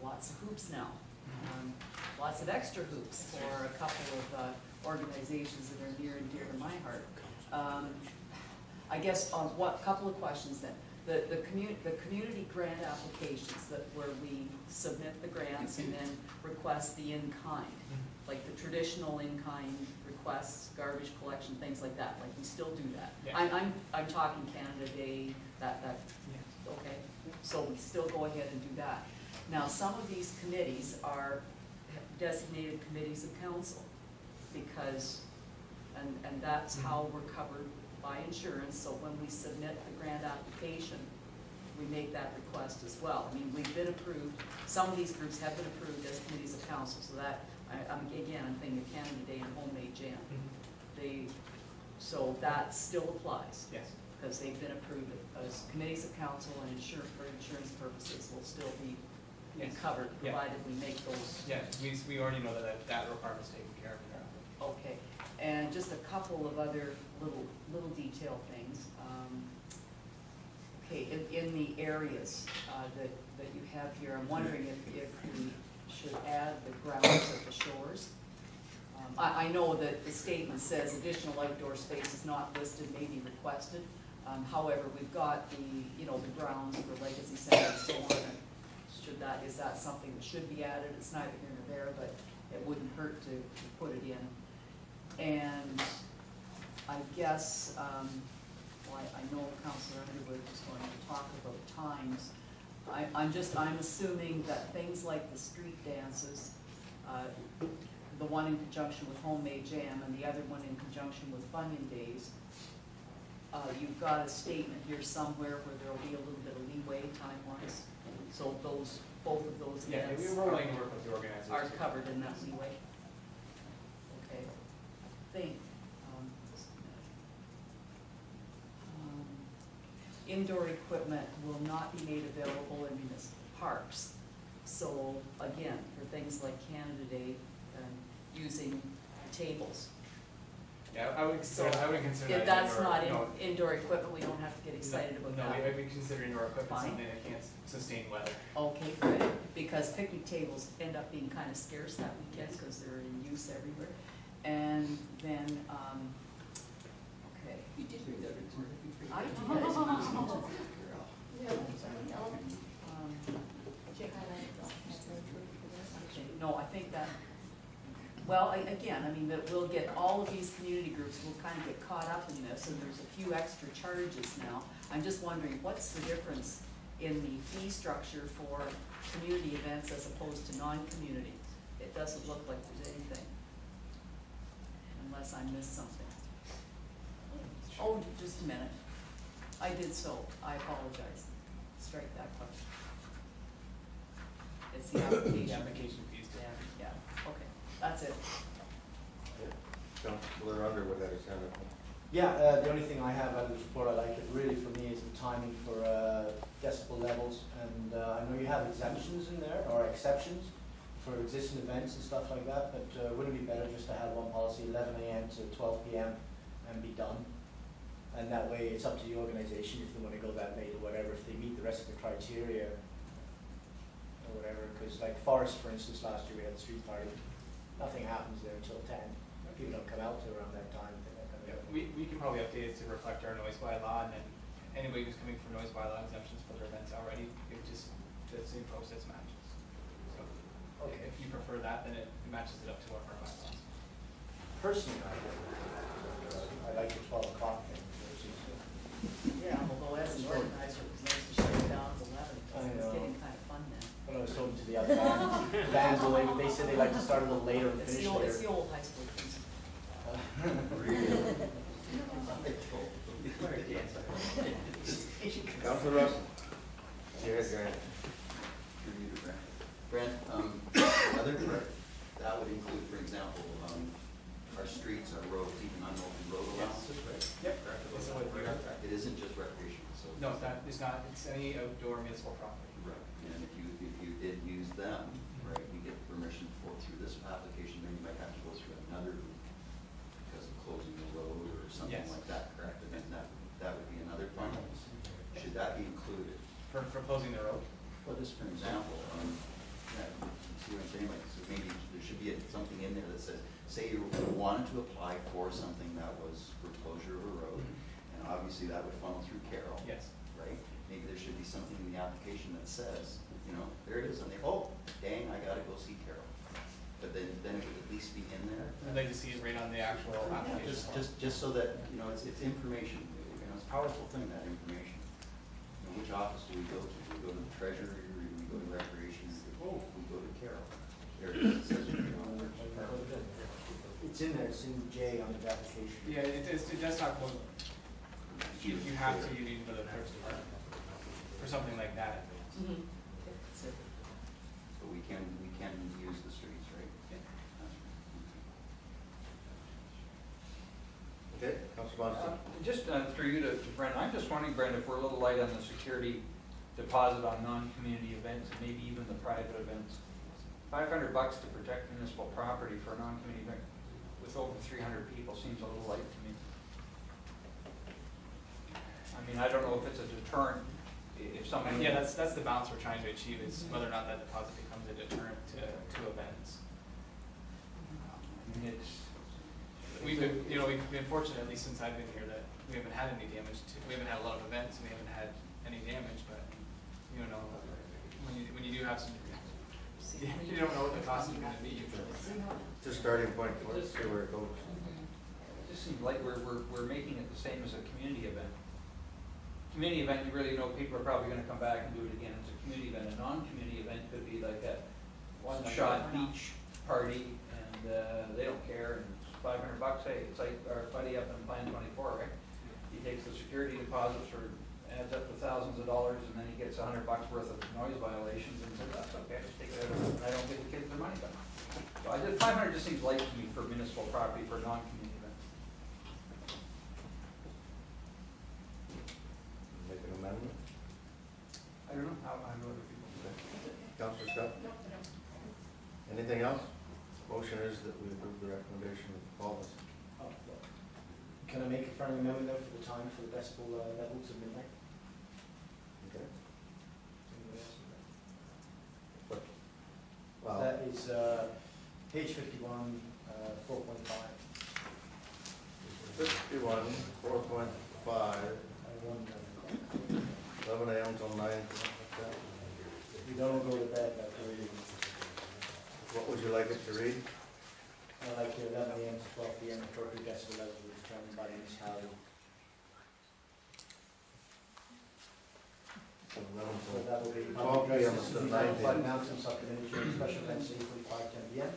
lots of hoops now. Lots of extra hoops for a couple of organizations that are near and dear to my heart. I guess couple of questions then. The community grant applications where we submit the grants and then request the in-kind, like the traditional in-kind requests, garbage collection, things like that. Like we still do that. Yeah. I'm talking Canada Day. Okay. So we still go ahead and do that. Now some of these committees are designated committees of council because, and that's how we're covered by insurance. So when we submit the grant application, we make that request as well. I mean, we've been approved. Some of these groups have been approved as committees of council. So that, I'm thinking of Canada Day and Homemade Jam. So that still applies. Yes. Because they've been approved as committees of council, and for insurance purposes will still be covered, provided we make those. Yeah, we already know that requirement's taken care of now. Okay, and just a couple of other little detail things. Okay, in the areas that you have here, I'm wondering if we should add the grounds at the shores. I know that the statement says additional outdoor space is not listed, may be requested. However, we've got the grounds for Legacy Center and so on. Is that something that should be added? It's neither here nor there, but it wouldn't hurt to put it in. And I guess, I know Councillor Underwood is going to talk about times. I'm assuming that things like the street dances, the one in conjunction with Homemade Jam and the other one in conjunction with Funyun Days, you've got a statement here somewhere where there will be a little bit of leeway time-wise. So both of those events we're willing to work with the organizers are covered in that leeway. Okay. I think indoor equipment will not be made available in municipal parks. So again, for things like Canada Day, using tables. Yeah, I would consider if that's not indoor equipment, we don't have to get excited about that. No, we consider indoor equipment something that can't sustain weather. Okay, good. Because picnic tables end up being kind of scarce that weekend because they're in use everywhere. And then, okay. You did read that report. I did. No, I think that. Well, again, I mean, that we'll get all of these community groups will kind of get caught up in this, and there's a few extra charges now. I'm just wondering, what's the difference in the fee structure for community events as opposed to non-community? It doesn't look like there's anything, unless I missed something. Oh, just a minute. I did so. I apologize. Strike that question. It's the application. The application fees. Yeah. Okay. That's it. Councillor Underwood had his hand up. Yeah, the only thing I have out of this report I like it really for me is the timing for decibel levels, and I know you have exemptions in there, or exceptions for existing events and stuff like that, but wouldn't it be better just to have one policy, 11 a.m. to 12 p.m. and be done? And that way it's up to the organization if they want to go that late or whatever, if they meet the rest of the criteria or whatever, because like Forest, for instance, last year we had the street party. Nothing happens there until 10. People don't come out till around that time. We can probably update it to reflect our noise bylaw, and then anybody who's coming for noise bylaw exemptions for their events already, it just the same process matches. So okay. If you prefer that, then it matches it up to our bylaws. Personally, I like the 12 o'clock thing. Yeah, although as an organizer, it was nice to shut it down at 11 because it was getting kind of fun then. When I was talking to the other bands, they said they like to start a little later and finish later. It's the old high school piece. Councillor Russell. Yes, Brent, that would include, for example, our streets, our roads, even unopened road allowances, right? Yep. It isn't just recreational. So no, it's not. It's any outdoor municipal property. Right. And if you did use them, right, you get permission through this application, then you might have to go through another route because of closing the road or something like that, correct? And then that would be another fund. Should that be included? For closing the road? Well, just for example, that says, say you wanted to apply for something that was for closure of a road, and obviously that would funnel through Carroll. Yes. Right? Maybe there should be something in the application that says, you know, there it is, and they, oh, dang, I gotta go see Carroll. But then it would at least be in there. I'd like to see it right on the actual application. Just so that, you know, it's information, you know, it's a powerful thing, that information. You know, which office do we go to? Do we go to the treasurer, or do we go to recreation? Oh, we go to Carroll. There it is, it says, you know, where's Carroll? It's in there, it's in J on the application. Yeah, it does talk about, if you have to, you need to go to the clerk's department for something like that. Mhm. So we can use the streets, right? Yeah. Okay, Councilor Monson. Just through you to Brenda, I'm just wondering, Brenda, if we're a little light on the security deposit on non-community events and maybe even the private events. $500 to protect municipal property for a non-community event with over 300 people seems a little light to me. I mean, I don't know if it's a deterrent, if someone. Yeah, that's the balance we're trying to achieve, is whether or not that deposit becomes a deterrent to events. I mean, it's. We've been fortunate, at least since I've been here, that we haven't had any damage we haven't had a lot of events, and we haven't had any damage, but, you know, when you do have some, you don't know what the cost is gonna be usually. It's a starting point for us, see where it goes. It just seems like we're making it the same as a community event. Community event, you really know people are probably gonna come back and do it again. It's a community event. A non-community event could be like a one-shot beach party, and they don't care, and it's $500. Hey, it's like our buddy up in Plan 24, right? He takes the security deposits for, adds up to thousands of dollars, and then he gets $100 worth of noise violations, and says, that's okay, just take it out, and I don't give the kids their money back. So 500 just seems light to me for municipal property for a non-community event. Make an amendment. I don't know how other people do that. Councilor Scott? Anything else? Motion is that we approve the recommendation of the policy. Can I make a friendly amendment there for the time for the decibel levels at midnight? Okay. Anybody else? But, well, That is page 51, 4.5. 51, 4.5, 11 a.m. till 9. We don't go to bed after reading. What would you like it to read? I like the 11 a.m. to 12 p.m. appropriate decibel levels were determined by the municipality. So 11 So till that will be 12 p.m. instead of 9 amplified p.m. announcements of community during special events 8:45 10 p.m.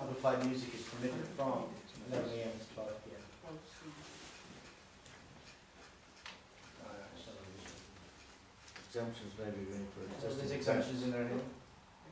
Amplified music is permitted from 11 a.m. to 12 p.m. Exemptions may be made for So existing. there's exemptions in there now?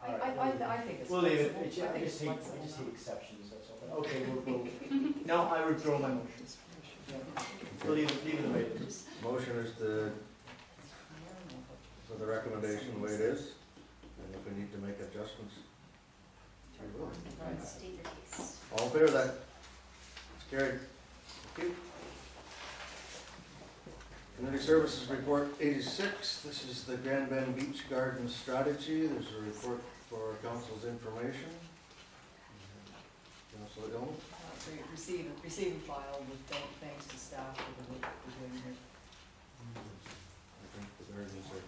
I think it's We'll leave it, flexible. I just hate exceptions, that's all. Okay, no, I withdraw my motion. We'll leave it the way it is. Motion is to, for the recommendation the way it is, and if we need to make adjustments, we will. State your case. All in favor of that? It's carried. Thank you. Community Services Report 86. This is the Grand Bend Beach Garden Strategy. There's a report for council's information. Councilor Dillon. So you receive and file with thanks to staff for the work that we're doing here. I think the gardens are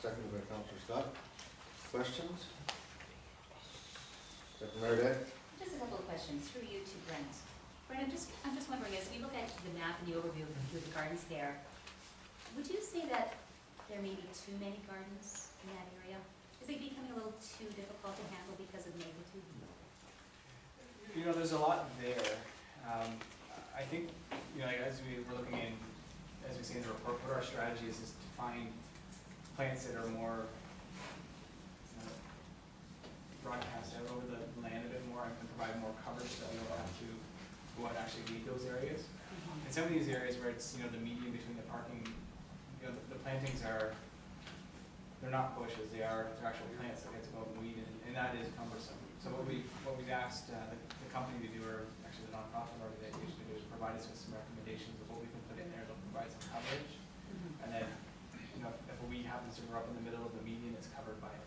seconded by Councilor Scott. Questions? Secretary Day? Just a couple of questions through you to Brent. Brent, I'm just wondering, as we look at the map and the overview of the gardens there, would you say that there may be too many gardens in that area? Is it becoming a little too difficult to handle because of magnitude? You know, there's a lot there. I think, you know, like as we were looking in, as we see in the report, what our strategy is to find plants that are more broadcast out over the land a bit more and can provide more coverage so that we don't have to go out and actually weed those areas. And some of these areas where it's, you know, the median between the parking, you know, the plantings are, they're not bushes, they're actual plants that get to go out and weed, and that is cumbersome. So what we've asked the company to do, or actually the nonprofit organization to do, is provide us with some recommendations of what we can put in there that'll provide some coverage. And then, you know, if a weed happens to grow up in the middle of the median, it's covered by a